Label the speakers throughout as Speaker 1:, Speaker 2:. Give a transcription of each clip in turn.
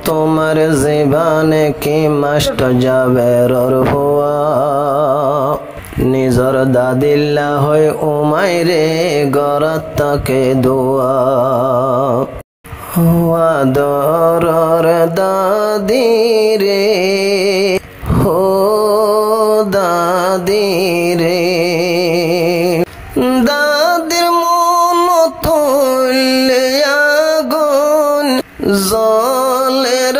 Speaker 1: তোমার জীবনে কি মাস্ট যাবেরর হুয়া নিজর দাদিল্লা হয় উমাইরে গরাত তাকে দোয়া হুয়া দরর দাদি রে হো দাদি রে দাদির মন তুললে আগুন জলের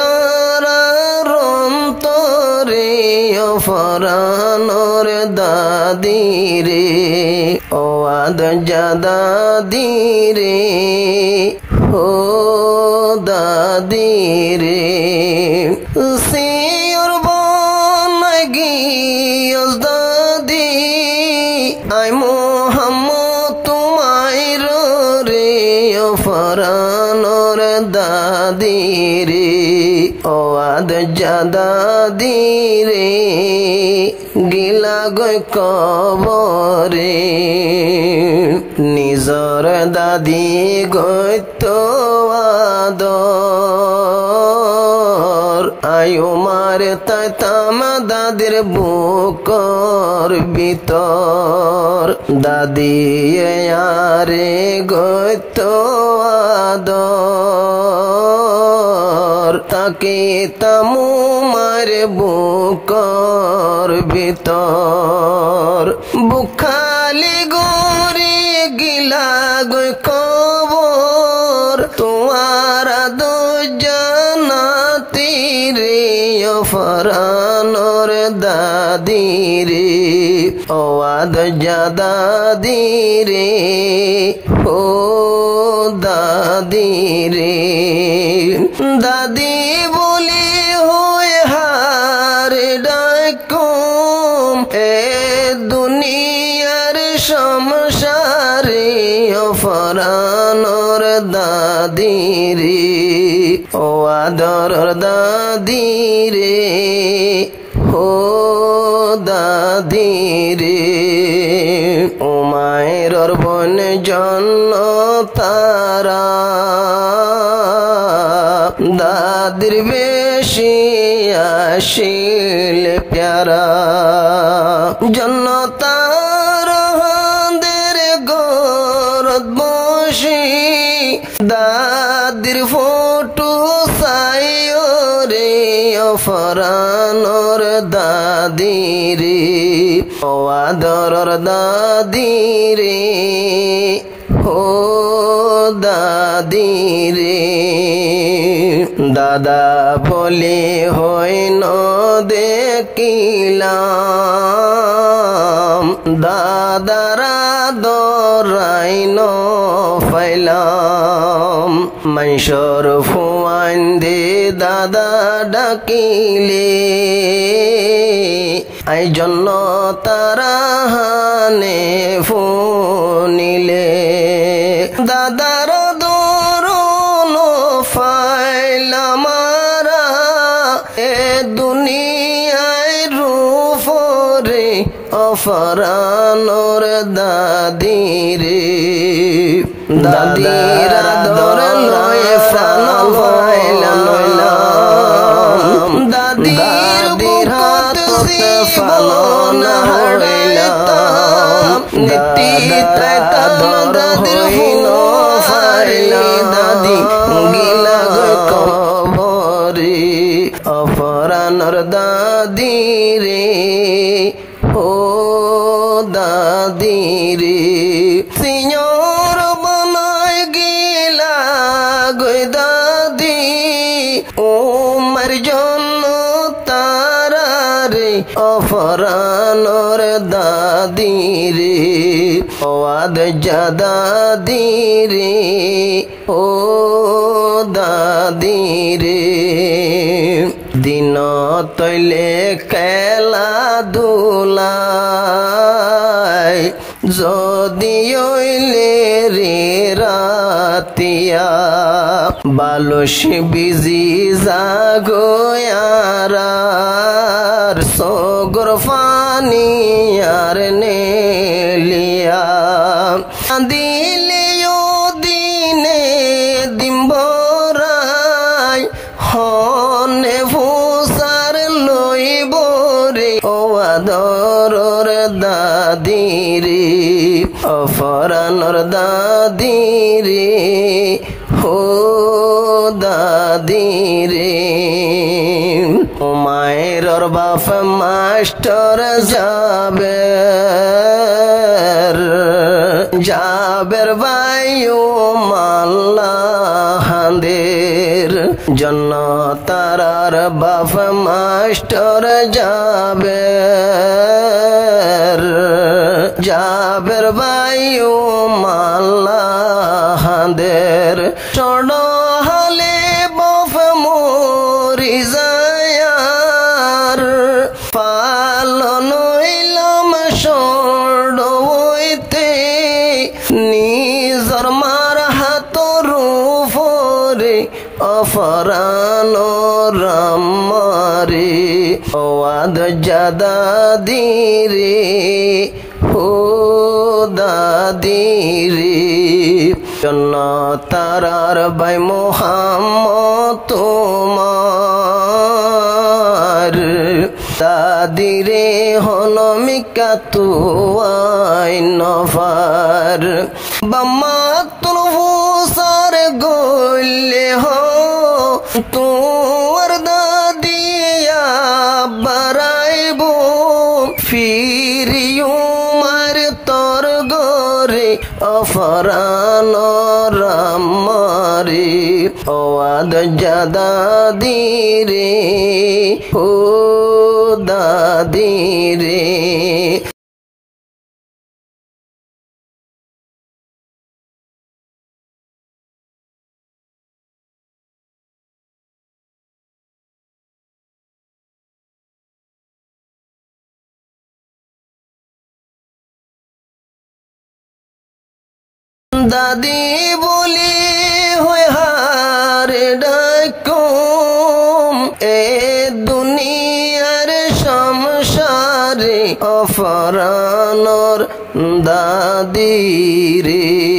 Speaker 1: রন্তরে ফরানোর দাদি রে ও আদ দাদি রে ও দাদি রে সিওর বনগি দাদি আই মোহাম্মদ তোমায় রে ফরানোর দাদি রে ও আদ দাদি রে গিলা গই কবরে নিজর দাদি গই তো আদর আয়ু মারে তাই তামা দাদির বুকর ভিতর দাদি আরে গই তো আদর তাকে তামু মারে বুকর ভিতর বুখালি গরি গিলা গই কবর তোমার দো জানাতি রে ফরানোর দাদি রে ও আদ দাদি রে ও দাদি রে দাদি বলি হয়ে হারে ডাকুম এ দুনিয়ার সংসারে ফরানোর দাদি রে ও আদর দাদি রে ও দাদি রে ও মায়ের বন জন্য তারা দাদির বেশি আসিল প্যারা জন্য তার হাঁদের গরদ বসি দাদির ফটো সাইও রে ফরানোর দাদি রে ও আদরর দাদি রে ও দাদি রে দাদা বলে হইন দেখিলাম দাদারা দরাইন ফাইলাম মাইশর ফুয়ান দে দাদা ডাকিলে আই জন্য তারা হানে ফুনিলে দাদার দরুন ফাইলামারা এ দুনিয়ায় রূপরে অফরানোর দাদি রে দাদির আদর লয় প্রাণ ফাইলাম দাদির হাত জীবন হারাইলাম নীতি তাই দাদির ফুল ফাইলা দাদি গিলা কবরে অফরানোর দাদি রে ও দাদি রে সিñor বানায় গিলা গই দাদি উমার জন্য তারা রে অফরানোর দাদি রে ও আদ দাদি রে ও দাদি রে দিন তৈলে খেলা দুলাই যদি ওইলে রে রাতিয়া বালস বিজি জাগয়ার সগর ফানি আর নেলিয়া দিলে ও দিনে দিম্বরাই দাদি রে অফরানোর দাদি রে হো দাদি রে মায়ের বাপ মাস্টার জাবের ভাইও মাল্লা হাঁদের জন্য তারার বাপ মাস্টার জাবের ভাইও মাল্লা হাঁদের চড় হলে বাপ মরি যায়ার পালন হইলাম সড়ইতে নিজর মার হাতর উপরে অফরানো রামারে ওয়াদ দাদি রে হো দাদি রে জন্য তারার ভাই মোহাম্মদ তোমার দাদি রে হনমিকা তুয়াই নফার বাম্মাতুল হুসার গলে হো তোর দাদিয়া বারাইব ফিরিও মার তোর গরে অফরানো রামারে ওয়াদ দাদি রে ও দাদি রে দাদি বলি হয়ে হারে ডাকুম এ দুনিয়ার সংসারে অফরানোর দাদি রে।